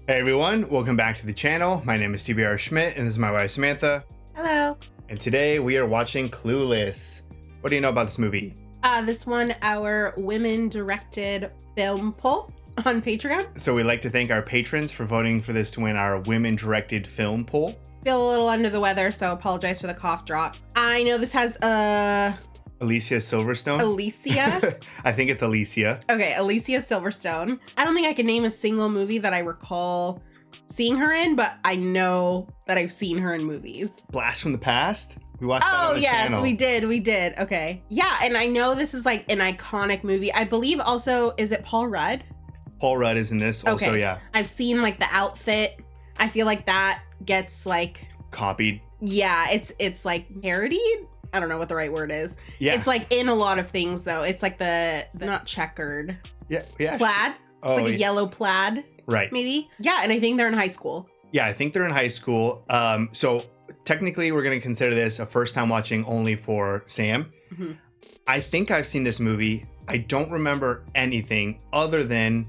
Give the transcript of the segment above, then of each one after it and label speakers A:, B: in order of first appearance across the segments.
A: Hey everyone, welcome back to the channel. My name is TBR Schmitt and this is my wife Samantha.
B: Hello.
A: And today we are watching Clueless. What do you know about this movie?
B: This won our women-directed film poll on Patreon.
A: So we'd like to thank our patrons for voting for this to win our women-directed film poll.
B: Feel a little under the weather, so apologize for the cough drop. I know this has
A: Alicia Silverstone?
B: Alicia?
A: I think it's Alicia.
B: Okay, Alicia Silverstone. I don't think I can name a single movie that I recall seeing her in, but I know that I've seen her in movies.
A: Blast from the Past? We watched that on the channel.
B: Oh, yes, we did. Okay. Yeah, and I know this is like an iconic movie. I believe also, is it Paul Rudd?
A: Paul Rudd is in this also,
B: Okay.
A: yeah.
B: I've seen like the outfit. I feel like that gets like...
A: Copied.
B: Yeah, it's like parodied. I don't know what the right word is.
A: Yeah.
B: It's like in a lot of things though. It's like the not checkered.
A: Yeah.
B: Plaid.
A: Oh,
B: it's like a yellow plaid.
A: Right.
B: Maybe. Yeah, and I think they're in high school.
A: Yeah, I think they're in high school. So technically we're going to consider this a first time watching only for Sam.
B: Mm-hmm.
A: I think I've seen this movie. I don't remember anything other than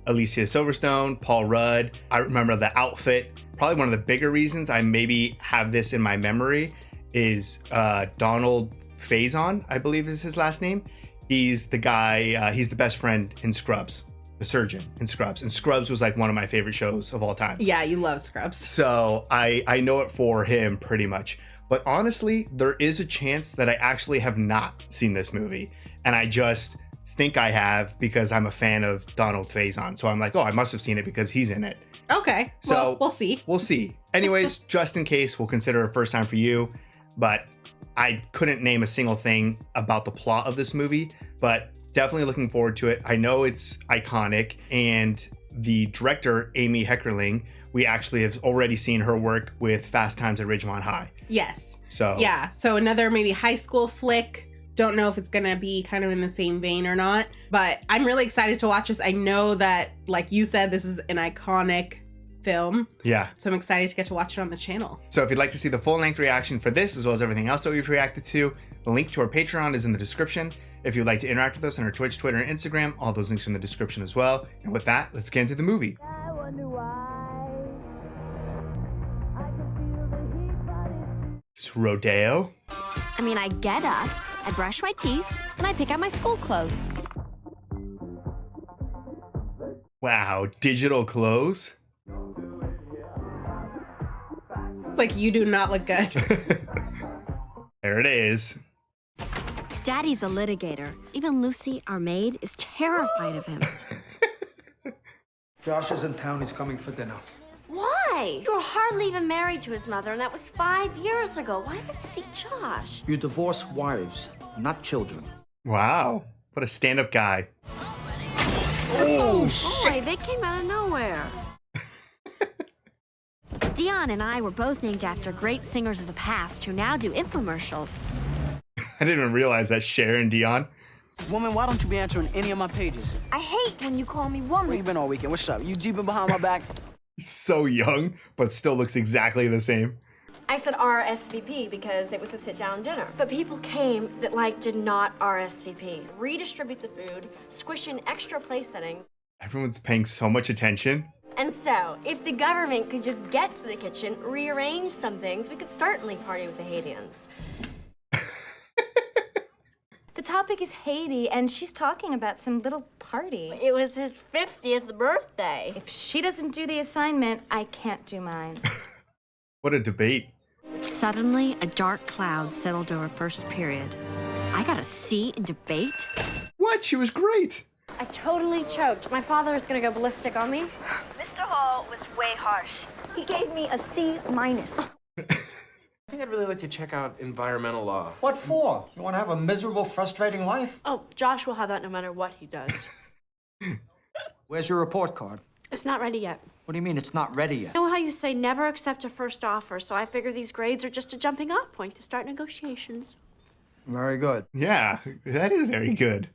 A: Alicia Silverstone, Paul Rudd. I remember the outfit. Probably one of the bigger reasons I maybe have this in my memory is Donald Faison, I believe is his last name. He's the guy, he's the best friend in Scrubs, the surgeon in Scrubs. And Scrubs was like one of my favorite shows of all time.
B: Yeah, you love Scrubs.
A: So I know it for him pretty much. But honestly, there is a chance that I actually have not seen this movie. And I just think I have because I'm a fan of Donald Faison. So I'm like, oh, I must have seen it because he's in it.
B: Okay,
A: So
B: well, we'll see.
A: We'll see. Anyways, just in case, we'll consider it a first time for you. But I couldn't name a single thing about the plot of this movie, but definitely looking forward to it. I know it's iconic, and the director, Amy Heckerling, we actually have already seen her work with Fast Times at Ridgemont High.
B: Yes.
A: So
B: yeah, so another maybe high school flick. Don't know if it's gonna be kind of in the same vein or not, but I'm really excited to watch this. I know that, like you said, this is an iconic film.
A: Yeah.
B: So I'm excited to get to watch it on the channel.
A: So if you'd like to see the full-length reaction for this, as well as everything else that we've reacted to, the link to our Patreon is in the description. If you'd like to interact with us on our Twitch, Twitter, and Instagram, all those links are in the description as well. And with that, let's get into the movie. It's Rodeo.
C: I mean, I get up, I brush my teeth, and I pick out my school clothes.
A: Wow, digital clothes?
B: It's like, you do not look good.
A: There it is.
C: Daddy's a litigator. Even Lucy, our maid, is terrified of him.
D: Josh is in town. He's coming for dinner.
C: Why? You were hardly even married to his mother, and that was 5 years ago. Why do I have to see Josh?
D: You divorce wives, not children.
A: Wow, what a stand-up guy.
C: Oh, boy, they came out of nowhere. Dion and I were both named after great singers of the past who now do infomercials.
A: I didn't even realize that Cher and Dion.
E: Woman, why don't you be answering any of my pages?
C: I hate when you call me woman.
E: Where you been all weekend? What's up? You jeeping behind my back?
A: So young, but still looks exactly the same.
F: I said RSVP because it was a sit-down dinner. But people came that, did not RSVP. Redistribute the food, squish in extra place settings.
A: Everyone's paying so much attention.
F: And so, if the government could just get to the kitchen, rearrange some things, we could certainly party with the Haitians.
G: The topic is Haiti, and she's talking about some little party.
F: It was his 50th birthday.
G: If she doesn't do the assignment, I can't do mine.
A: What a debate.
C: Suddenly, a dark cloud settled over first period. I got a C in debate?
A: What? She was great.
F: I totally choked. My father is gonna go ballistic on me.
H: Mr. Hall was way harsh. He gave me a C-.
I: I think I'd really like to check out environmental law.
D: What for? You want to have a miserable, frustrating life?
F: Oh, Josh will have that no matter what he does.
D: Where's your report card?
F: It's not ready yet.
D: What do you mean it's not ready yet?
F: You know how you say never accept a first offer, so I figure these grades are just a jumping off point to start negotiations.
D: Very good.
A: Yeah, that is very good.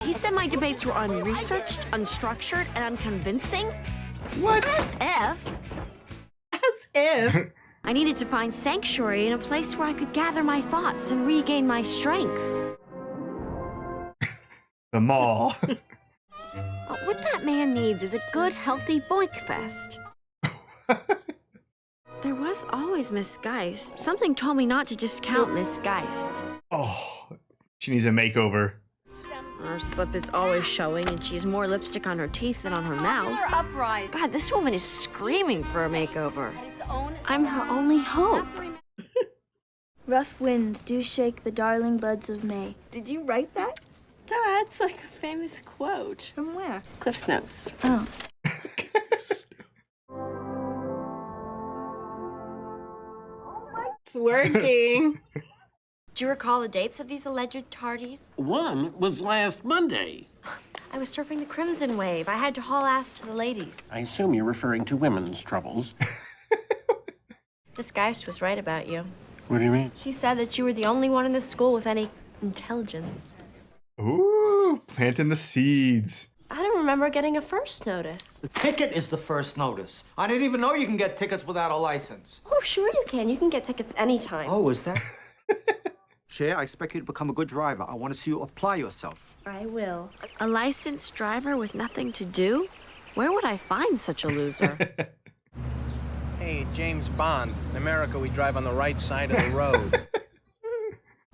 C: He said my debates were unresearched, unstructured, and unconvincing.
A: What?
C: As if.
B: As if.
C: I needed to find sanctuary in a place where I could gather my thoughts and regain my strength.
A: The mall.
C: What that man needs is a good, healthy boink fest.
F: There was always Miss Geist. Something told me not to discount Miss Geist.
A: Oh, she needs a makeover.
F: Her slip is always showing, and she has more lipstick on her teeth than on her mouth.
H: Upright.
F: God, this woman is screaming for a makeover. I'm her only hope.
J: Rough winds do shake the darling buds of May. Did you write that?
F: That's like a famous quote.
J: From where?
F: Cliff's Notes.
J: Oh.
B: It's working.
F: Do you recall the dates of these alleged tardies?
K: One was last Monday.
F: I was surfing the Crimson Wave. I had to haul ass to the ladies.
K: I assume you're referring to women's troubles.
F: Miss Geist was right about you.
K: What do you mean?
F: She said that you were the only one in the school with any intelligence.
A: Ooh, planting the seeds.
F: I don't remember getting a first notice.
D: The ticket is the first notice. I didn't even know you can get tickets without a license.
F: Oh, sure you can. You can get tickets anytime.
D: Oh, is that? Cher, I expect you to become a good driver. I want to see you apply yourself.
F: I will. A licensed driver with nothing to do? Where would I find such a loser?
I: Hey, James Bond. In America, we drive on the right side of the road.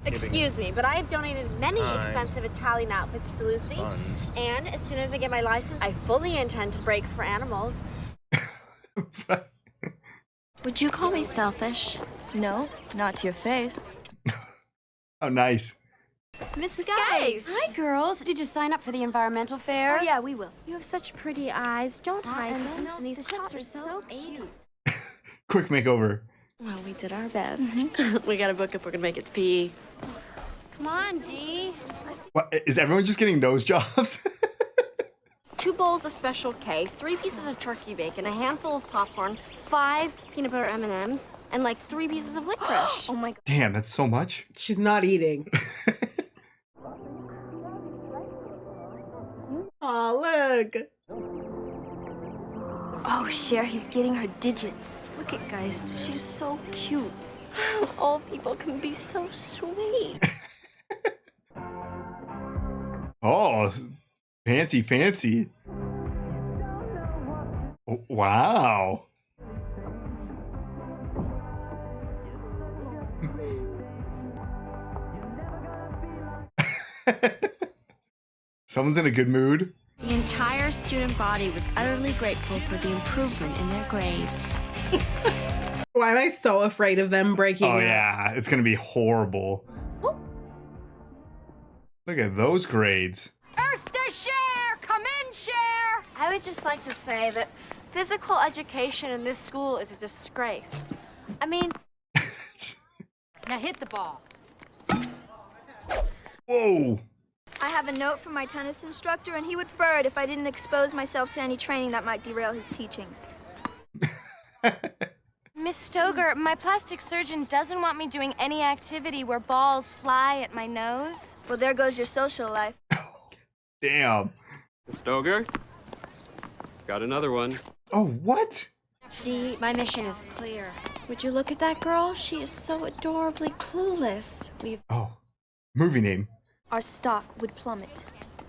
C: Excuse me, but I have donated many expensive Italian outfits to Lucy.
I: Buns.
C: And as soon as I get my license, I fully intend to break for animals.
F: Would you call me selfish?
J: No, not to your face.
A: Oh, nice.
C: Miss Geist! Hi, girls. Did you sign up for the environmental fair?
J: Oh, yeah, we will.
F: You have such pretty eyes. Don't hide them.
J: And these clips are so cute.
A: Quick makeover.
F: Well, we did our best. We gotta book if we're gonna make it to PE.
C: Come on, Dee.
A: What, is everyone just getting nose jobs?
C: 2 bowls of Special K, 3 pieces of turkey bacon, a handful of popcorn, 5 peanut butter M&Ms, and like 3 pieces of licorice.
J: Oh my God.
A: Damn, that's so much.
B: She's not eating. Aw, look.
J: Oh, Cher, he's getting her digits. Look at Geist. She's so cute.
F: All people can be so sweet.
A: Oh, fancy, fancy. Oh, wow. Someone's in a good mood.
F: The entire student body was utterly grateful for the improvement in their grades.
B: Why am I so afraid of them breaking
A: Oh,
B: up?
A: yeah. It's going to be horrible. Look at those grades.
C: Earth to share! Come in, share! I would just like to say that physical education in this school is a disgrace. I mean... Now hit the ball.
A: Whoa.
J: I have a note from my tennis instructor, and he would prefer it if I didn't expose myself to any training that might derail his teachings.
G: Miss Stoger, my plastic surgeon doesn't want me doing any activity where balls fly at my nose.
J: Well, there goes your social life.
A: Damn.
L: Stoger? Got another one.
A: Oh, what?
F: Dee, my mission is clear. Would you look at that girl? She is so adorably clueless.
A: Oh, movie name.
J: Our stock would plummet.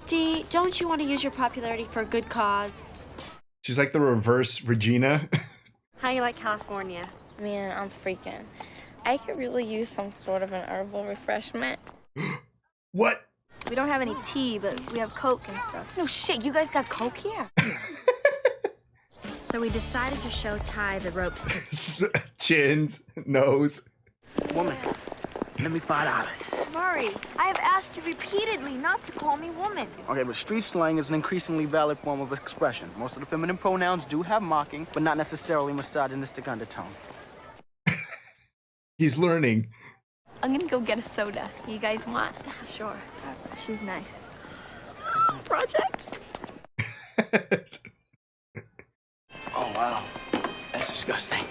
F: Dee, don't you want to use your popularity for a good cause?
A: She's like the reverse Regina.
F: How do you like California?
G: Man, I'm freaking. I could really use some sort of an herbal refreshment.
A: What?
J: We don't have any tea, but we have Coke and stuff.
G: No shit, you guys got Coke here?
F: So we decided to show Ty the ropes.
A: Chins, nose.
E: Woman, let me $5.
J: Murray, I have asked you repeatedly not to call me woman.
E: Okay, but street slang is an increasingly valid form of expression. Most of the feminine pronouns do have mocking, but not necessarily misogynistic undertone.
A: He's learning.
G: I'm gonna go get a soda. You guys want?
J: Sure. She's nice.
G: Project?
E: Oh, wow. That's disgusting.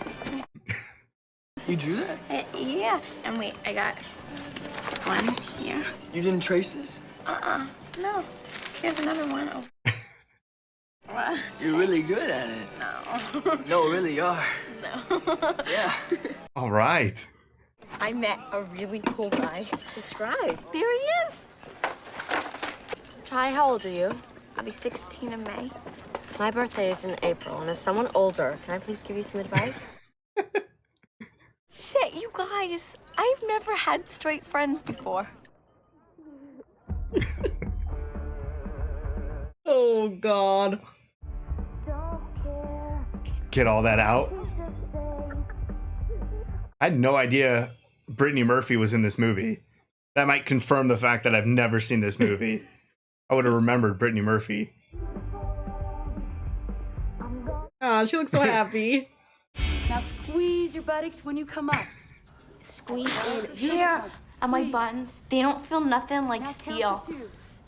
E: You drew that?
G: Yeah. And wait, I got one here.
E: You didn't trace this?
G: No. Here's another one. What?
E: You're really good at it.
G: No.
E: No, really you are.
G: No.
E: Yeah.
A: All right.
G: I met a really cool guy.
F: Describe.
G: There he is.
F: Ty, how old are you?
G: I'll be 16 in May.
F: My birthday is in April, and as someone older, can I please give you some advice?
G: You guys, I've never had straight friends before.
B: Oh, God.
A: Get all that out. I had no idea Brittany Murphy was in this movie. That might confirm the fact that I've never seen this movie. I would have remembered Brittany Murphy.
B: Oh, she looks so happy.
M: Now squeeze your buttocks when you come up.
G: Squeeze in here on my buttons. They don't feel nothing like steel.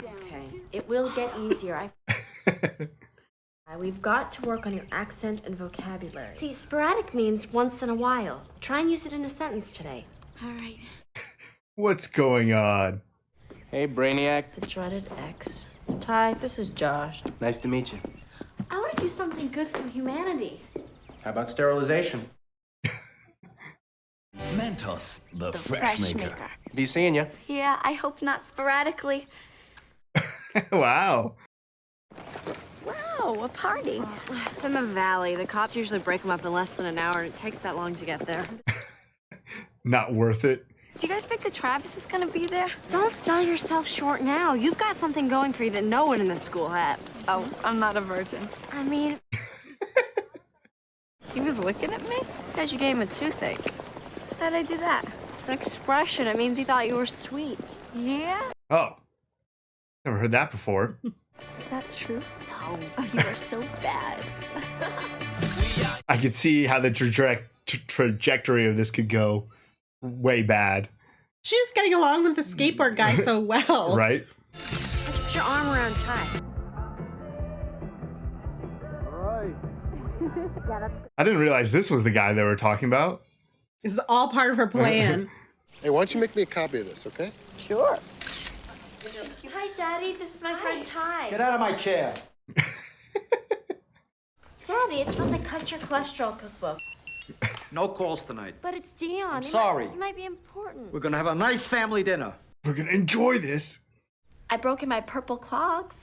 F: Okay, it will get easier. We've got to work on your accent and vocabulary. See, sporadic means once in a while. Try and use it in a sentence today.
G: All right.
A: What's going on?
E: Hey, Brainiac.
F: The dreaded X. Ty, this is Josh.
E: Nice to meet you.
F: I want to do something good for humanity.
E: How about sterilization?
N: Mentos, the fresh maker.
E: Be seeing you.
G: Yeah, I hope not sporadically.
A: Wow.
F: Wow, a party. It's in the valley. The cops usually break them up in less than an hour, and it takes that long to get there.
A: Not worth it.
G: Do you guys think that Travis is gonna be there?
F: Don't sell yourself short now. You've got something going for you that no one in this school has.
G: Oh, I'm not a virgin.
F: I mean,
G: He was looking at me?
F: says you gave him a toothache.
G: How'd I do that?
F: It's an expression. It means he thought you were sweet.
G: Yeah?
A: Oh. Never heard that before.
G: Is that true? No. Oh, you are so bad.
A: I could see how the trajectory of this could go way bad.
B: She's just getting along with the skateboard guy so well.
A: Right?
F: Put your arm around Ty.
A: I didn't realize this was the guy they were talking about.
B: This is all part of her plan.
O: Hey, why don't you make me a copy of this, okay?
F: Sure. Hi, Daddy. This is my friend Ty.
D: Get out of my chair.
F: Daddy, it's from the Cut Your Cholesterol cookbook.
D: No calls tonight.
F: But it's Dion.
D: I'm sorry.
F: It might be important.
D: We're gonna have a nice family dinner.
A: We're gonna enjoy this.
F: I broke in my purple clogs.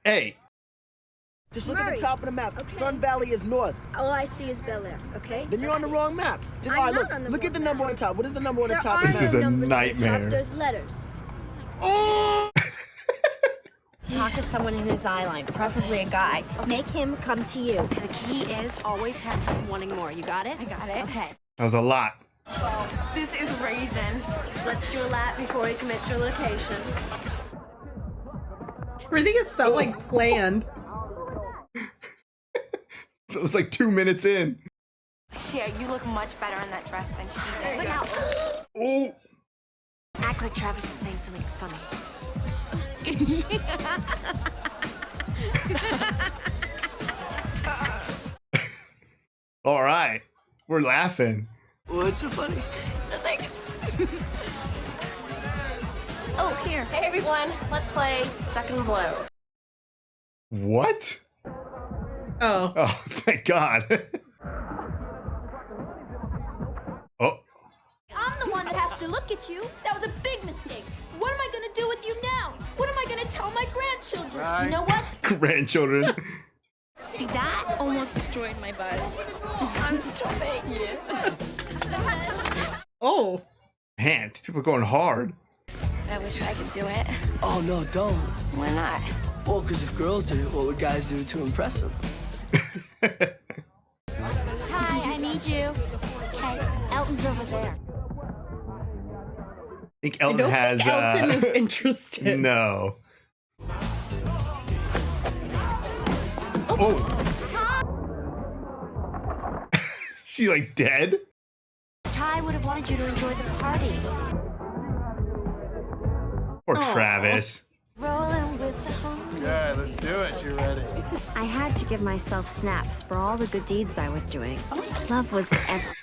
A: Hey.
M: Just look at the top of the map. Okay. Sun Valley is north.
J: All I see is Bel Air, okay?
M: Then you're on the wrong map. Just
J: I'm
M: all right,
J: not
M: look.
J: on the
M: Look
J: wrong
M: at the number
J: map.
M: on top. What is the number on the
J: There
M: top?
J: are
A: This is
J: no
A: a
J: numbers on the top.
A: nightmare.
J: There's letters.
F: Talk to someone in his eye line, preferably a guy. Make him come to you. And the key is always have him wanting more. You got it?
G: I got it.
F: Okay.
A: That was a lot.
G: This is raging.
F: Let's do a lap before he commits your location.
B: Everything is so like planned.
A: It was like 2 minutes in.
G: Cher, you look much better in that dress than she did.
F: But now,
A: Oh.
F: act like Travis is saying something funny.
A: All right. We're laughing.
M: What's so funny?
F: Nothing. Oh, here. Hey, everyone. Let's play Second Blow.
A: What?
B: Oh.
A: Oh, thank God. Oh.
J: I'm the one that has to look at you. That was a big mistake. What am I gonna do with you now? What am I gonna tell my grandchildren?
D: Right.
J: You know what?
A: Grandchildren.
J: See, that almost destroyed my buzz. I'm stopping. Yeah.
B: Oh.
A: Man, these people are going hard.
G: I wish I could do it.
M: Oh, no, don't.
G: Why not?
M: Well, because if girls did it, what would guys do to impress them?
F: Ty, I need you. Okay, Elton's over there.
A: I think
B: I
A: Elton
B: don't
A: has.
B: think Elton is interested.
A: No. Oh. She like dead?
F: Ty would have wanted you to enjoy the party.
A: Or
B: Aw.
A: Travis.
F: Rolling with the home.
O: Yeah, let's do it. You ready?
F: I had to give myself snaps for all the good deeds I was doing. Love was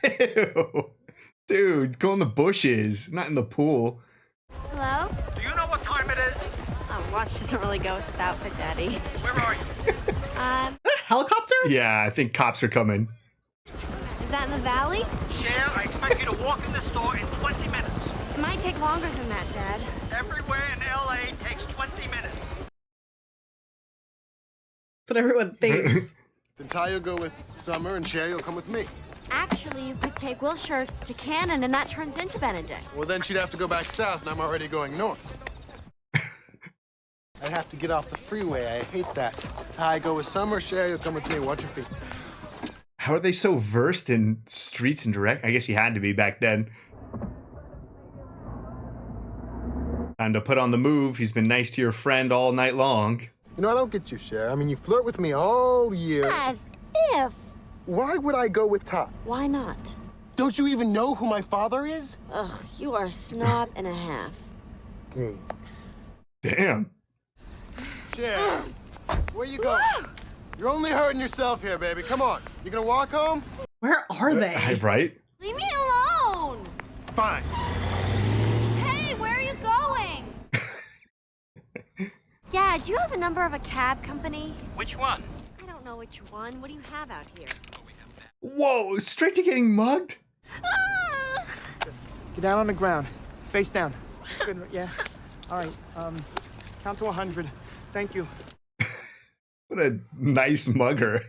A: Ew. Dude, go in the bushes, not in the pool.
F: Hello?
D: Do you know what time it is?
F: Oh, watch doesn't really go with this outfit, Daddy.
D: Where are you?
B: Helicopter?
A: Yeah, I think cops are coming.
F: Is that in the valley?
D: Cher, I expect you to walk in the store in 20 minutes.
F: It might take longer than that, Dad.
D: Everywhere in LA takes 20 minutes.
B: That's what everyone thinks.
O: Then Ty, you'll go with Summer, and Cher, you'll come with me.
C: Actually, you could take Wilshire to Cannon, and that turns into Benedict.
O: Well, then she'd have to go back south, and I'm already going north. I'd have to get off the freeway. I hate that. I go with Summer, Cher, you'll come with me. Watch your feet.
A: How are they so versed in streets and direct? I guess you had to be back then. Time to put on the move. He's been nice to your friend all night long.
O: You know, I don't get you, Cher. I mean, you flirt with me all year.
C: As if.
O: Why would I go with Todd?
C: Why not?
O: Don't you even know who my father is?
C: Ugh, you are a snob and a half.
A: Damn.
O: Cher, where you going? You're only hurting yourself here, baby. Come on. You gonna walk home?
B: Where are they?
A: Right?
C: Leave me alone!
O: Fine.
C: Hey, where are you going? Yeah, do you have a number of a cab company?
N: Which one?
C: I don't know which one. What do you have out here?
A: Whoa, straight to getting mugged?
E: Get down on the ground. Face down. Good, yeah. All right, count to 100. Thank you.
A: What a nice mugger.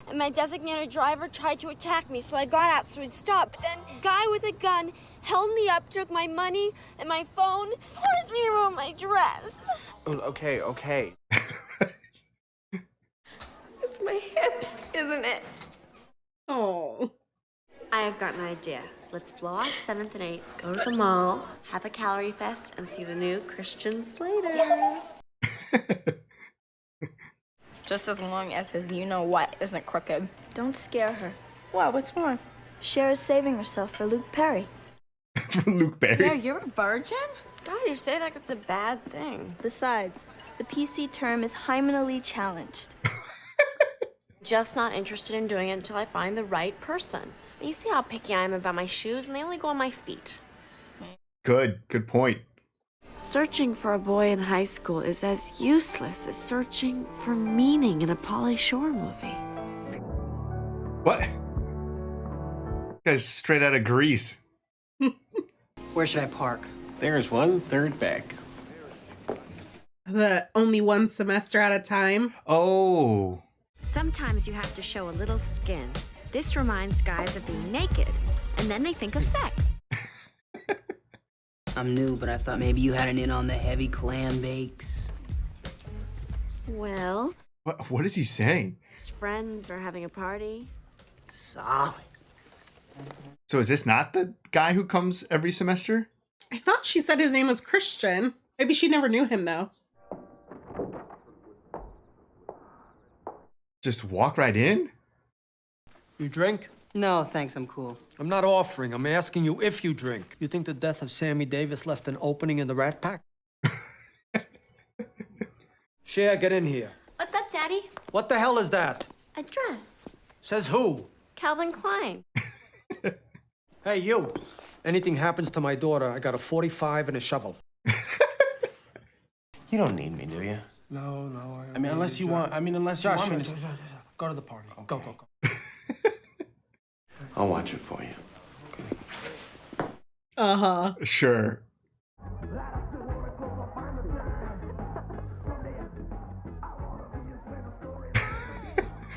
J: And my designated driver tried to attack me, so I got out so he'd stop. But then this guy with a gun held me up, took my money and my phone, forced me to ruin my dress.
E: Okay, okay.
F: It's my hips, isn't it?
B: Oh.
F: I have got an idea. Let's blow off 7th and 8th, go to the mall, have a calorie fest, and see the new Christian Slater.
J: Yes!
P: Just as long as his you-know-what isn't crooked.
H: Don't scare her.
P: What? What's more?
H: Cher is saving herself for Luke Perry.
A: For Luke Perry?
P: Yeah, you're a virgin?
F: God, you say that it's a bad thing.
H: Besides, the PC term is hymenally challenged.
F: Just not interested in doing it until I find the right person. You see how picky I am about my shoes, and they only go on my feet.
A: Good point.
F: Searching for a boy in high school is as useless as searching for meaning in a Pauly Shore movie.
A: What? Guy's straight out of Grease.
M: Where should I park?
K: There's one third back.
B: The only one semester at a time.
A: Oh.
F: Sometimes you have to show a little skin. This reminds guys of being naked, and then they think of sex.
M: I'm new, but I thought maybe you had an in on the heavy clam bakes.
F: Well,
A: What is he saying?
F: his friends are having a party.
M: Solid.
A: So is this not the guy who comes every semester?
B: I thought she said his name was Christian. Maybe she never knew him, though.
A: Just walk right in?
Q: You drink?
M: No, thanks, I'm cool.
Q: I'm not offering. I'm asking you if you drink. You think the death of Sammy Davis left an opening in the Rat Pack? Cher, get in here.
F: What's up, Daddy?
Q: What the hell is that?
F: A dress.
Q: Says who?
F: Calvin Klein.
Q: Hey, you. Anything happens to my daughter, I got a 45 and a shovel.
I: You don't need me, do you?
Q: No.
I: I mean, unless you want. I mean, unless you want me to.
Q: Go to the party.
I: Okay.
Q: Go.
I: I'll watch it for you.
B: Uh-huh.
A: Sure.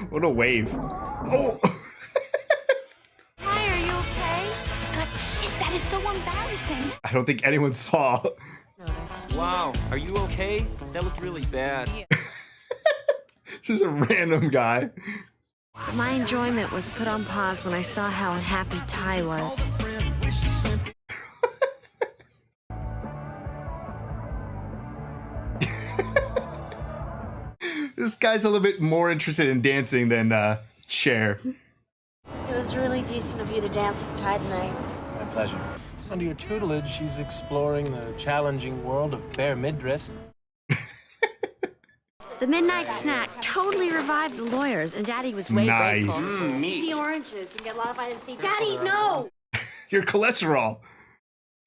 A: What a wave. Oh!
J: Hi, are you okay? God, shit, that is so embarrassing.
A: I don't think anyone saw.
N: Wow, are you okay? That looked really bad.
A: Just a random guy.
F: My enjoyment was put on pause when I saw how unhappy Ty was.
A: This guy's a little bit more interested in dancing than Cher.
F: It was really decent of you to dance with Ty tonight.
I: My pleasure. Under your tutelage, she's exploring the challenging world of bare midriff.
F: The midnight snack totally revived the lawyers, and Daddy was way
A: Nice.
F: grateful.
N: Meat.
F: The oranges, you get a lot of vitamin C. Daddy, no!
A: Your cholesterol.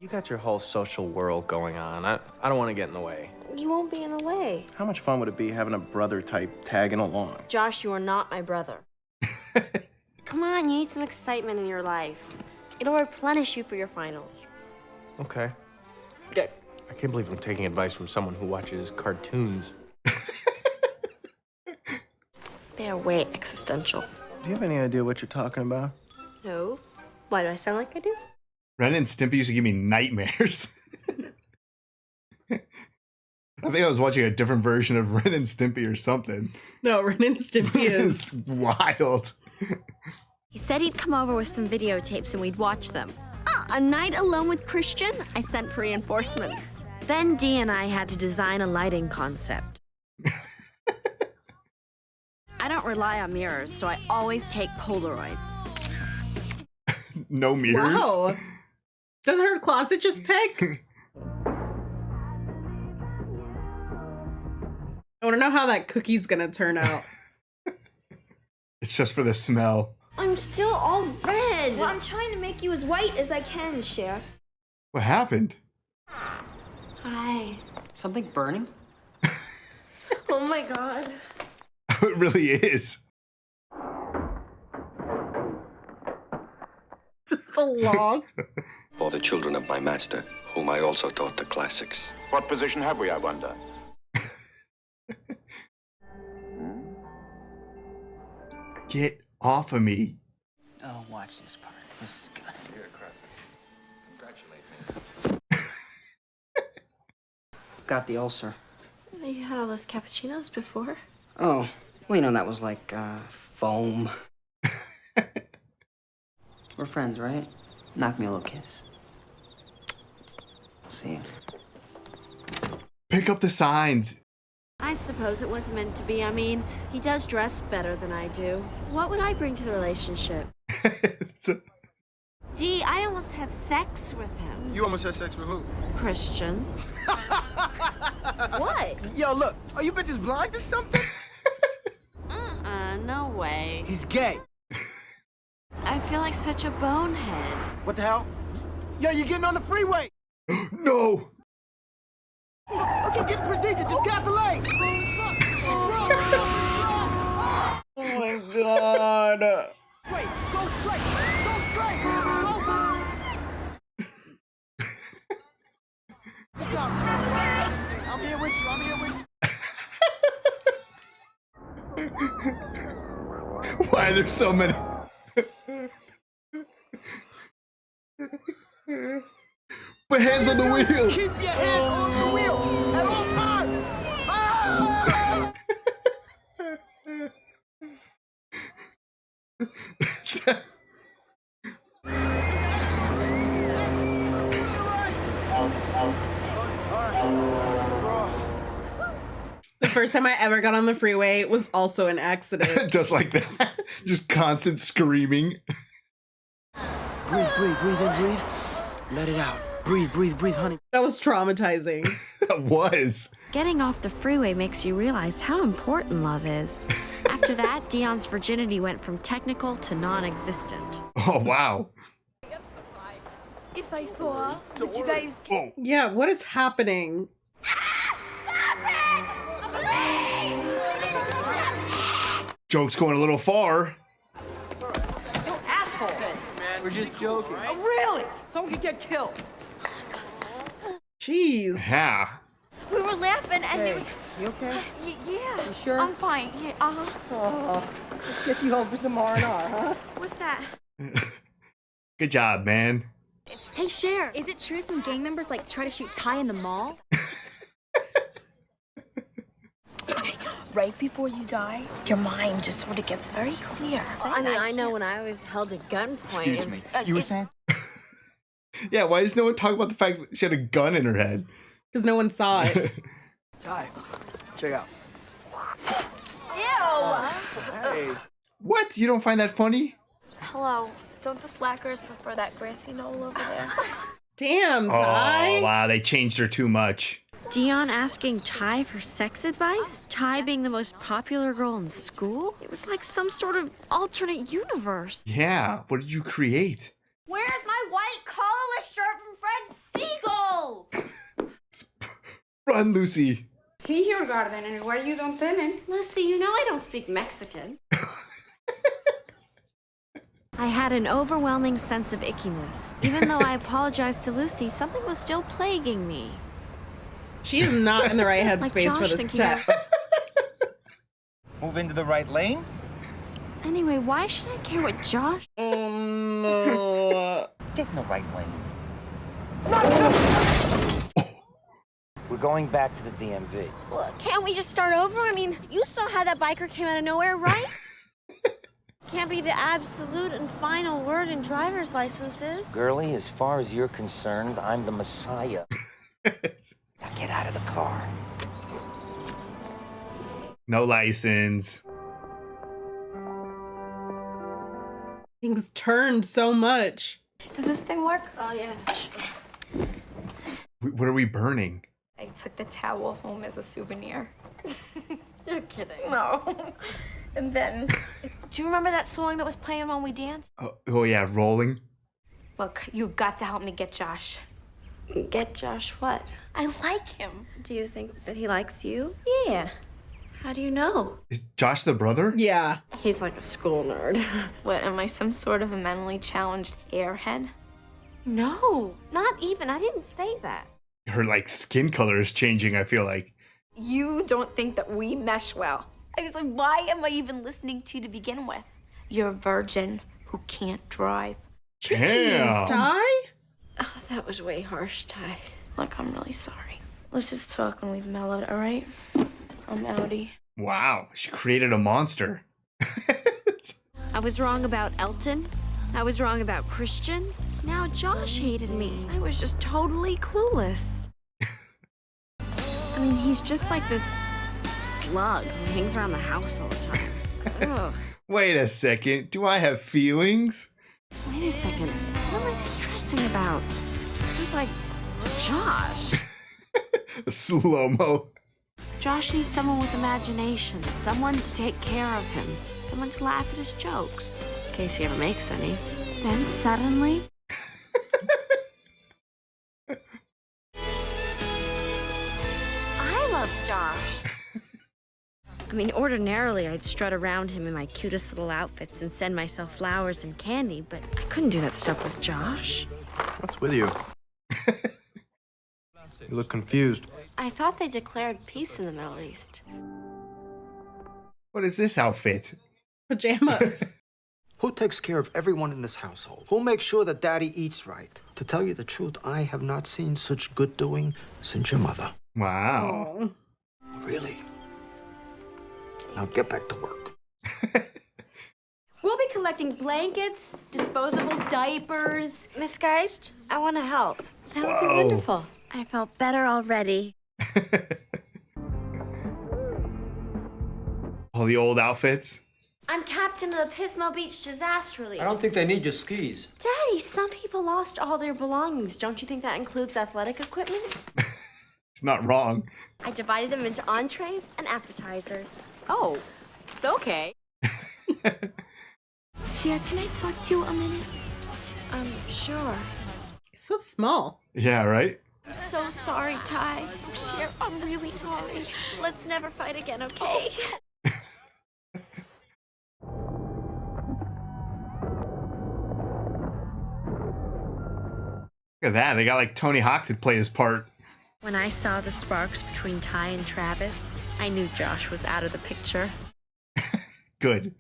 I: You got your whole social world going on. I don't want to get in the way.
F: You won't be in the way.
I: How much fun would it be having a brother type tagging along?
F: Josh, you are not my brother. Come on, you need some excitement in your life. It'll replenish you for your finals.
I: Okay.
F: Good.
I: I can't believe I'm taking advice from someone who watches cartoons.
F: They are way existential.
I: Do you have any idea what you're talking about?
F: No. Why do I sound like I do?
A: Ren and Stimpy used to give me nightmares. I think I was watching a different version of Ren and Stimpy or something.
B: No, Ren and Stimpy
A: It's
B: is
A: wild.
F: He said he'd come over with some videotapes and we'd watch them. A night alone with Christian, I sent for reinforcements. Then Dee and I had to design a lighting concept. I don't rely on mirrors, so I always take Polaroids.
A: No mirrors?
B: Wow. Doesn't her closet just pick? I want to know how that cookie's gonna turn out.
A: It's just for the smell.
J: I'm still all red. Well, I'm trying to make you as white as I can, Cher.
A: What happened?
J: Hi.
M: Something burning?
J: Oh my god.
A: It really is.
B: Just a log.
R: For the children of my master, whom I also taught the classics.
S: What position have we, I wonder?
A: Get off of me.
M: Oh, watch this part. This is good.
S: Here, Congratulate me.
M: Got the ulcer.
F: You had all those cappuccinos before.
M: Oh, well, you know, that was like, foam. We're friends, right? Knock me a little kiss. See you.
A: Pick up the signs.
F: I suppose it was meant to be. I mean, he does dress better than I do. What would I bring to the relationship? Dee, I almost had sex with him.
E: You almost had sex with who?
F: Christian. What?
E: Yo, look, are you bitches blind or something?
F: No way.
E: He's gay.
F: I feel like such a bonehead.
E: What the hell? Yo, you're getting on the freeway.
A: No.
E: Okay, get the procedure. Just get the leg.
B: Oh my god.
E: Straight. Go straight. Go straight. Go. Good job. I'm here with you. I'm here with you.
A: Why are there so many? Put hands on the wheel.
E: Keep your hands on the wheel at all times. Ah!
B: The first time I ever got on the freeway was also an accident.
A: Just like that. Just constant screaming.
M: Breathe, breathe, breathe in, breathe. Let it out. Breathe, breathe, breathe, honey.
B: That was traumatizing.
A: That was.
F: Getting off the freeway makes you realize how important love is. After that, Dion's virginity went from technical to non-existent.
A: Oh, wow.
J: If I fall, would you guys...
A: Oh.
B: Yeah, what is happening?
A: Joke's going a little far.
M: You asshole.
E: We're just joking.
M: Oh, really? Someone could get killed.
B: Jeez.
A: Yeah.
J: We were laughing and it was...
M: You okay?
J: Yeah.
M: You sure?
J: I'm fine. Yeah, uh-huh.
M: Oh, let's get you home for some R&R, huh?
J: What's that?
A: Good job, man.
J: Hey, Cher. Is it true some gang members, like, try to shoot Ty in the mall? Okay, right before you die, your mind just sort of gets very clear.
F: I mean, I know when I was held at gunpoint.
E: Excuse me. You were saying?
A: Yeah, why is no one talking about the fact that she had a gun in her head?
B: Because no one saw it.
E: Ty, check out.
J: Ew!
E: Hey.
A: What? You don't find that funny?
J: Hello. Don't the slackers prefer that grassy knoll over there?
B: Damn, Ty.
A: Oh, wow, they changed her too much.
F: Dion asking Ty for sex advice? Ty being the most popular girl in school? It was like some sort of alternate universe.
A: Yeah, what did you create?
J: Where's my white collarless shirt from Fred Siegel?
A: Run, Lucy.
T: He here garden and where you don't tienen.
F: Lucy, you know I don't speak Mexican. I had an overwhelming sense of ickiness. Even though I apologized to Lucy, something was still plaguing me.
B: She is not in the right headspace for this test.
I: Move into the right lane.
F: Anyway, why should I care what Josh?
B: Oh no.
U: Get in the right lane. We're going back to the DMV.
J: Well, can't we just start over? I mean, you saw how that biker came out of nowhere, right? Can't be the absolute and final word in driver's licenses.
U: Girlie, as far as you're concerned, I'm the Messiah. Now get out of the car.
A: No license.
B: Things turned so much.
P: Does this thing work?
J: Oh, yeah.
A: What are we burning?
P: I took the towel home as a souvenir.
J: You're kidding.
P: No. And then...
C: Do you remember that song that was playing while we danced?
A: Oh yeah, rolling.
P: Look, you've got to help me get Josh.
J: Get Josh what?
P: I like him.
J: Do you think that he likes you? Yeah. How do you know?
A: Is Josh the brother?
B: Yeah.
J: He's like a school nerd.
P: What, am I some sort of a mentally challenged airhead?
J: No, not even. I didn't say that.
A: Her like skin color is changing, I feel like.
P: You don't think that we mesh well. I was like, why am I even listening to you to begin with? You're a virgin who can't drive.
A: Damn.
B: Ty?
J: Oh, that was way harsh, Ty.
P: Look, I'm really sorry. Let's just talk when we've mellowed, all right? I'm outie.
A: Wow, she created a monster.
F: I was wrong about Elton. I was wrong about Christian. Now Josh hated me. I was just totally clueless. I mean, he's just like this slug who hangs around the house all the time. Ugh.
A: Wait a second, do I have feelings?
F: Wait a second. What am I stressing about? This is like Josh.
A: Slow-mo.
F: Josh needs someone with imagination, someone to take care of him, someone to laugh at his jokes, in case he ever makes any. Then suddenly... I love Josh. I mean, ordinarily, I'd strut around him in my cutest little outfits and send myself flowers and candy, but I couldn't do that stuff with Josh.
O: What's with you? You look confused.
J: I thought they declared peace in the Middle East.
A: What is this outfit?
B: Pajamas.
Q: Who takes care of everyone in this household? Who makes sure that Daddy eats right? To tell you the truth, I have not seen such good doing since your mother.
A: Wow.
B: Oh.
Q: Really? Now get back to work.
J: We'll be collecting blankets, disposable diapers. Miss Geist, I want to help. That would be
A: Whoa.
J: wonderful.
F: I felt better already.
A: All the old outfits.
J: I'm captain of the Pismo Beach Disaster Relief.
Q: I don't think they need your skis.
J: Daddy, some people lost all their belongings. Don't you think that includes athletic equipment?
A: It's not wrong.
J: I divided them into entrees and appetizers.
P: Oh, okay.
F: Cher, can I talk to you a minute?
J: Sure.
B: It's so small.
A: Yeah, right?
J: I'm so sorry, Ty. Cher, I'm really sorry. Let's never fight again, okay?
A: Look at that. They got like Tony Hawk to play his part.
F: When I saw the sparks between Ty and Travis, I knew Josh was out of the picture.
A: Good.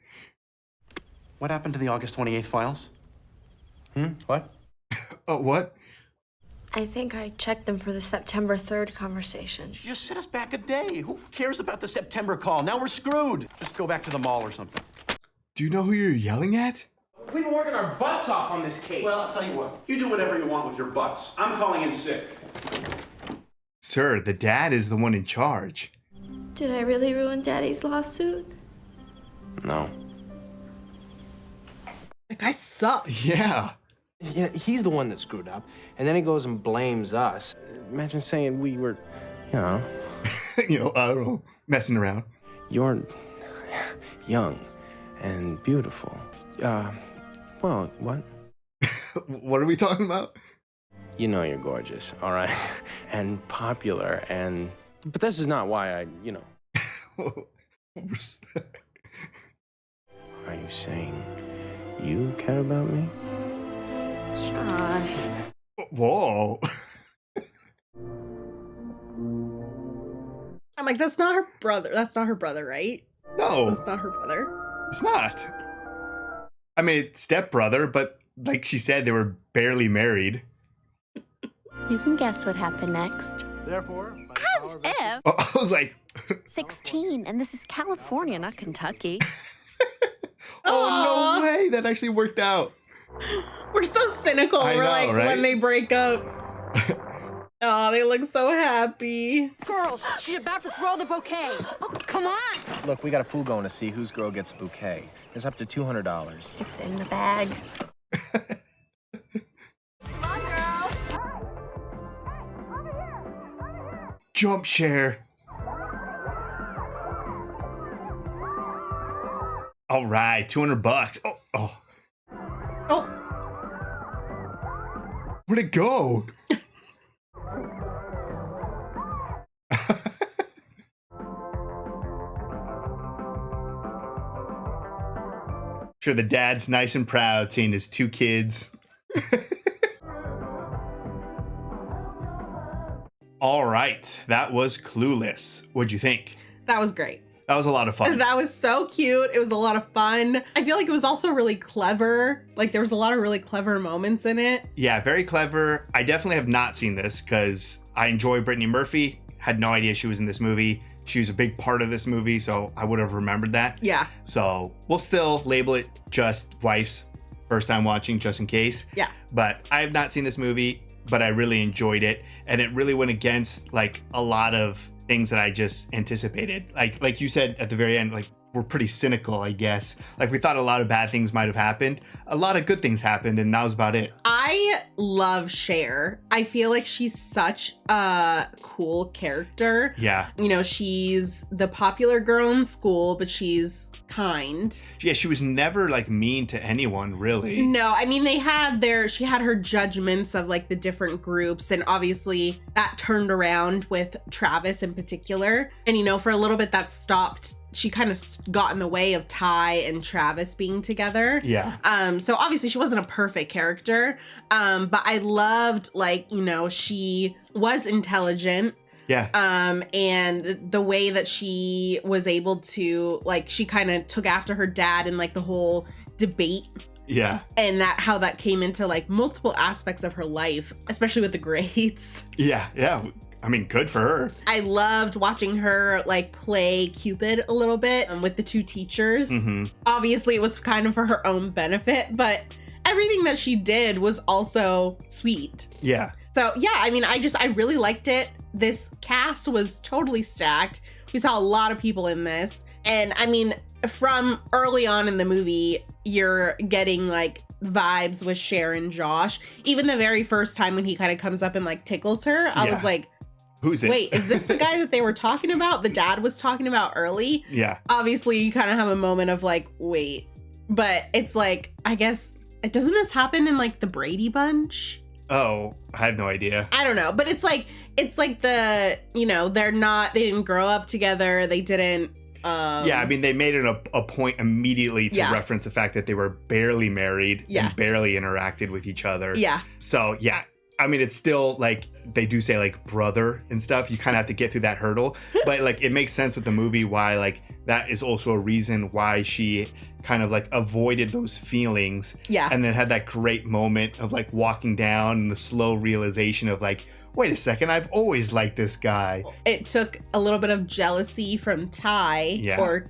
E: What happened to the August 28th files?
I: What?
A: Oh, what?
J: I think I checked them for the September 3rd conversation.
E: Just set us back a day. Who cares about the September call? Now we're screwed. Just go back to the mall or something.
A: Do you know who you're yelling at?
I: We've been working our butts off on this case.
O: Well, I'll tell you what. You do whatever you want with your butts. I'm calling in sick.
A: Sir, the dad is the one in charge.
J: Did I really ruin Daddy's lawsuit?
I: No.
B: That guy sucks.
A: Yeah.
I: Yeah, he's the one that screwed up, and then he goes and blames us. Imagine saying we were, you know.
A: I don't know, messing around.
I: You're young and beautiful. Well, what?
A: What are we talking about?
I: You know you're gorgeous, all right? And popular, but this is not why I, Are you saying you care about me?
F: Josh.
A: Whoa.
B: I'm like, that's not her brother. That's not her brother, right?
A: No.
B: That's not her brother.
A: It's not. I mean, stepbrother, but like she said, they were barely married.
F: You can guess what happened next.
O: Therefore,
F: As if.
A: Oh, I was like,
F: 16, and this is California, not Kentucky.
A: oh, no way. That actually worked out.
B: We're so cynical.
A: I
B: We're
A: know,
B: like,
A: right?
B: when they break up. Oh, they look so happy.
L: Girls, she's about to throw the bouquet. Oh, come on.
I: Look, we got a pool going to see whose girl gets a bouquet. It's up to $200.
F: It's in the bag.
A: Jump share. All right, $200. Oh. Where'd it go? Sure, the dad's nice and proud seeing his 2 kids. All right, that was Clueless. What'd you think?
B: That was great.
A: That was a lot of fun.
B: That was so cute. It was a lot of fun. I feel like it was also really clever. Like there was a lot of really clever moments in it.
A: Yeah, very clever. I definitely have not seen this because I enjoy Brittany Murphy. Had no idea she was in this movie. She was a big part of this movie, so I would have remembered that.
B: Yeah.
A: So we'll still label it just wife's first time watching, just in case.
B: Yeah.
A: But I have not seen this movie, but I really enjoyed it. And it really went against like a lot of things that I just anticipated. Like you said at the very end, like we're pretty cynical, I guess. Like we thought a lot of bad things might have happened. A lot of good things happened, and that was about it.
B: I love Cher. I feel like she's such a cool character.
A: Yeah.
B: You know, she's the popular girl in school, but she's kind.
A: Yeah, she was never like mean to anyone, really.
B: No, I mean, she had her judgments of like the different groups, and obviously that turned around with Travis in particular. And, you know, for a little bit that stopped. She kind of got in the way of Ty and Travis being together.
A: Yeah.
B: So obviously she wasn't a perfect character. But I loved, like, you know, she was intelligent.
A: Yeah.
B: And the way that she was able to, like, she kind of took after her dad in like the whole debate.
A: Yeah.
B: And how that came into like multiple aspects of her life, especially with the grades.
A: Yeah. I mean, good for her.
B: I loved watching her like play Cupid a little bit with the 2 teachers.
A: Mm-hmm.
B: Obviously, it was kind of for her own benefit, but everything that she did was also sweet.
A: Yeah.
B: So yeah, I mean, I really liked it. This cast was totally stacked. We saw a lot of people in this. And I mean, from early on in the movie, you're getting like vibes with Cher and Josh. Even the very first time when he kind of comes up and like tickles her, I was like,
A: who's this?
B: Wait, is this the guy that they were talking about? The dad was talking about early?
A: Yeah.
B: Obviously, you kind of have a moment of like, wait. But it's like, I guess, doesn't this happen in like the Brady Bunch?
A: Oh, I had no idea.
B: I don't know. But it's like the, you know, they didn't grow up together. They didn't.
A: Yeah, I mean, they made it a point immediately to reference the fact that they were barely married and barely interacted with each other.
B: Yeah.
A: So, yeah. I mean, it's still like they do say like brother and stuff. You kind of have to get through that hurdle. But like it makes sense with the movie why like that is also a reason why she kind of like avoided those feelings.
B: Yeah.
A: And then had that great moment of like walking down and the slow realization of like, wait a second, I've always liked this guy.
B: It took a little bit of jealousy from Ty or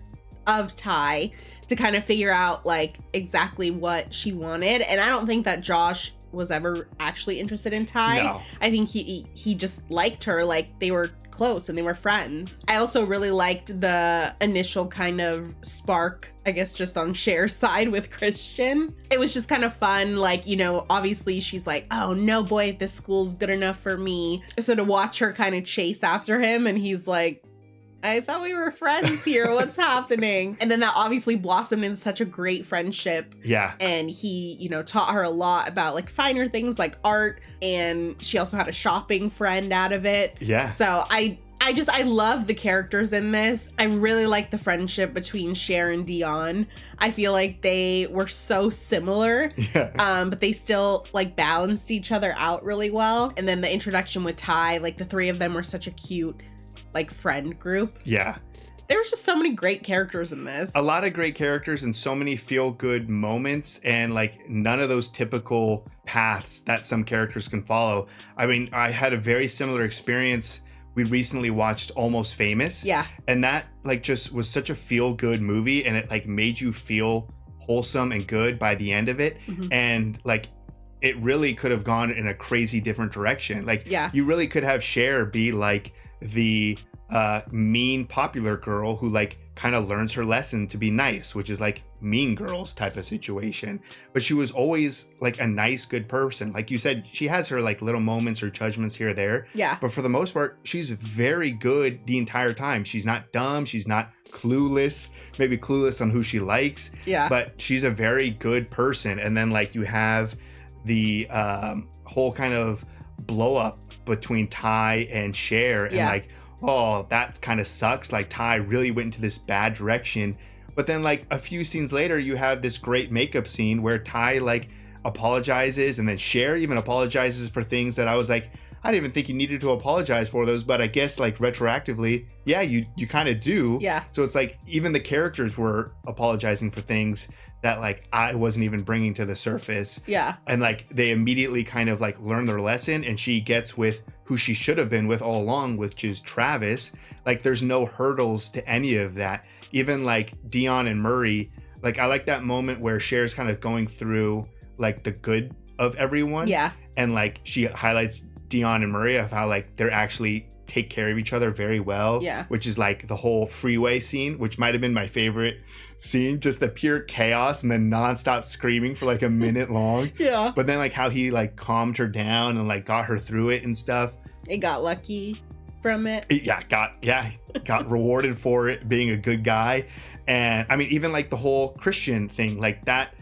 B: of Ty to kind of figure out like exactly what she wanted. And I don't think that Josh was ever actually interested in Ty.
A: No.
B: I think he just liked her, like they were close and they were friends. I also really liked the initial kind of spark, I guess, just on Cher's side with Christian. It was just kind of fun, like, you know, obviously she's like, oh no boy, this school's good enough for me. So to watch her kind of chase after him and he's like, I thought we were friends here. What's happening? And then that obviously blossomed into such a great friendship.
A: Yeah.
B: And he, you know, taught her a lot about like finer things like art. And she also had a shopping friend out of it.
A: Yeah.
B: So I love the characters in this. I really like the friendship between Cher and Dion. I feel like they were so similar.
A: Yeah.
B: But they still like balanced each other out really well. And then the introduction with Ty, like the 3 of them were such a cute like friend group.
A: Yeah.
B: There was just so many great characters in this.
A: A lot of great characters and so many feel-good moments, and like none of those typical paths that some characters can follow. I mean, I had a very similar experience. We recently watched Almost Famous.
B: Yeah.
A: And that like just was such a feel-good movie, and it like made you feel wholesome and good by the end of it. And like it really could have gone in a crazy different direction. Like you really could have Cher be like the mean popular girl who like kind of learns her lesson to be nice, which is like Mean Girls type of situation. But she was always like a nice, good person. Like you said, she has her like little moments or judgments here or there.
B: Yeah.
A: But for the most part, she's very good the entire time. She's not dumb. She's not clueless, maybe clueless on who she likes.
B: Yeah.
A: But she's a very good person. And then like you have the whole kind of blow up between Ty and Cher, and like, oh, that kind of sucks. Like Ty really went into this bad direction. But then like a few scenes later, you have this great makeup scene where Ty like apologizes, and then Cher even apologizes for things that I was like, I didn't even think you needed to apologize for those, but I guess like retroactively, yeah, you kind of do.
B: Yeah.
A: So it's like even the characters were apologizing for things that like I wasn't even bringing to the surface.
B: Yeah.
A: And like they immediately kind of like learn their lesson, and she gets with who she should have been with all along, which is Travis. Like there's no hurdles to any of that. Even like Dion and Murray, like I like that moment where Cher's kind of going through like the good of everyone.
B: Yeah.
A: And like she highlights Dion and Murray of how like they're actually take care of each other very well.
B: Yeah.
A: Which is like the whole freeway scene, which might have been my favorite scene, just the pure chaos and then nonstop screaming for like a minute long.
B: Yeah.
A: But then like how he like calmed her down and like got her through it and stuff.
B: It got lucky from it.
A: Got rewarded for it, being a good guy. And I mean, even like the whole Christian thing, like that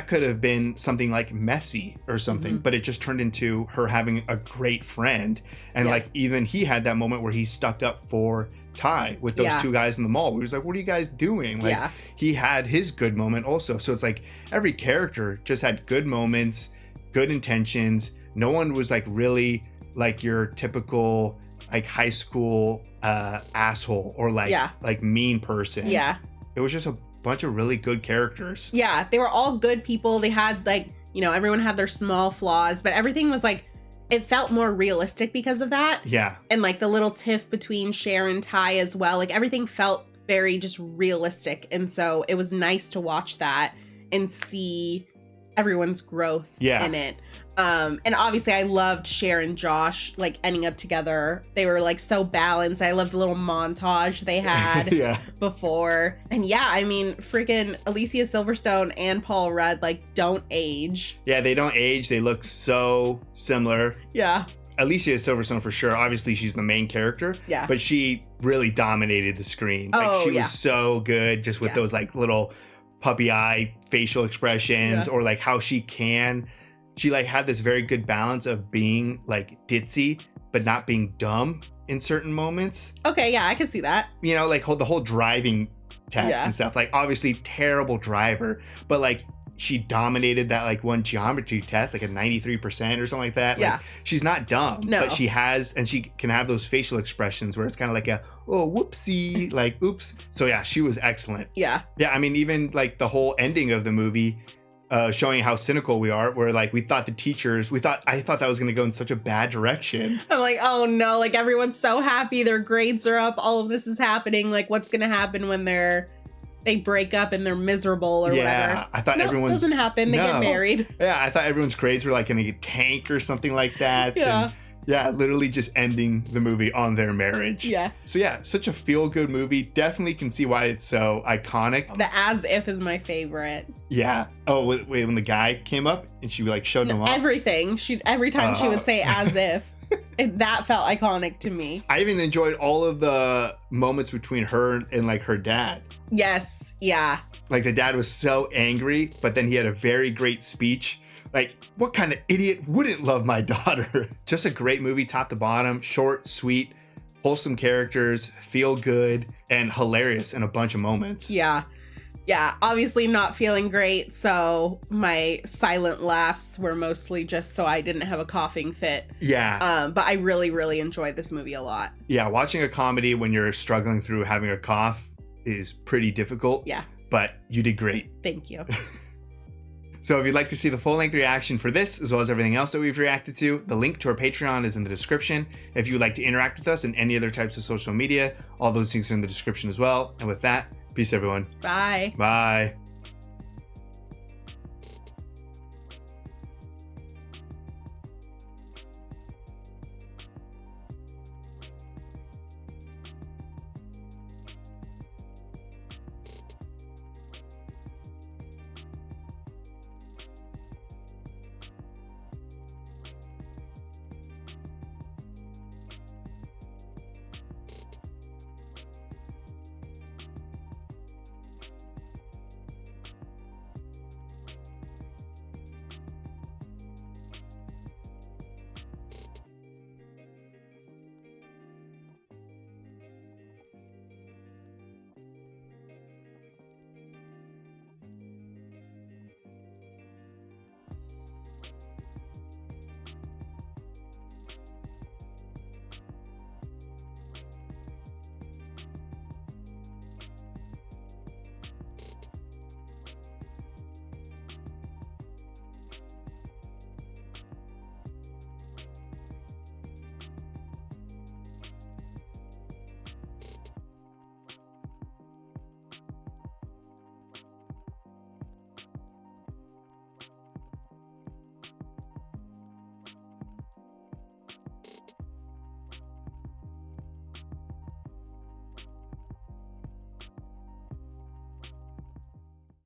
A: could have been something like messy or something, but it just turned into her having a great friend. And like even he had that moment where he stuck up for Ty with those two guys in the mall. He was like, what are you guys doing? Like he had his good moment also. So it's like every character just had good moments, good intentions. No one was like really like your typical like high school asshole or like mean person.
B: Yeah.
A: It was just a bunch of really good characters.
B: Yeah, they were all good people. They had like, you know, everyone had their small flaws, but everything was like, it felt more realistic because of that.
A: Yeah.
B: And like the little tiff between Cher and Ty as well, like everything felt very just realistic. And so it was nice to watch that and see everyone's growth in it. And obviously I loved Cher and Josh like ending up together. They were like so balanced. I loved the little montage they had before. And yeah, I mean, freaking Alicia Silverstone and Paul Rudd like don't age.
A: Yeah, they don't age. They look so similar.
B: Yeah.
A: Alicia Silverstone for sure. Obviously she's the main character.
B: Yeah.
A: But she really dominated the screen. Like she was so good just with those like little puppy eye facial expressions or like how she like had this very good balance of being like ditzy but not being dumb in certain moments.
B: Okay, yeah, I can see that.
A: You know, like the whole driving test and stuff. Like obviously terrible driver, but like she dominated that like one geometry test, like a 93% or something like that. Like, she's not dumb, but she has, and she can have those facial expressions where it's kind of like a, oh, whoopsie, like, oops. So yeah, she was excellent.
B: Yeah.
A: Yeah, I mean, even like the whole ending of the movie, showing how cynical we are, where like I thought that was going to go in such a bad direction.
B: I'm like, oh no, like everyone's so happy, their grades are up, all of this is happening, like what's going to happen when they break up and they're miserable or whatever.
A: I thought
B: everyone's... doesn't happen, they get married.
A: Yeah, I thought everyone's grades were like going to get tank or something like that.
B: Yeah.
A: And literally just ending the movie on their marriage.
B: Yeah.
A: So yeah, such a feel-good movie. Definitely can see why it's so iconic.
B: The as if is my favorite.
A: Yeah. Oh, wait, when the guy came up and she like showed him off.
B: Everything. Every time she would say as if. That felt iconic to me.
A: I even enjoyed all of the moments between her and like her dad.
B: Yes. Yeah.
A: Like the dad was so angry, but then he had a very great speech. Like, what kind of idiot wouldn't love my daughter? Just a great movie, top to bottom, short, sweet, wholesome characters, feel good, and hilarious in a bunch of moments.
B: Yeah. Yeah, obviously not feeling great, so my silent laughs were mostly just so I didn't have a coughing fit.
A: Yeah.
B: But I really, really enjoyed this movie a lot.
A: Yeah, watching a comedy when you're struggling through having a cough is pretty difficult.
B: Yeah.
A: But you did great.
B: Thank you.
A: So if you'd like to see the full-length reaction for this, as well as everything else that we've reacted to, the link to our Patreon is in the description. If you'd like to interact with us in any other types of social media, all those links are in the description as well. And with that, peace everyone.
B: Bye.
A: Bye.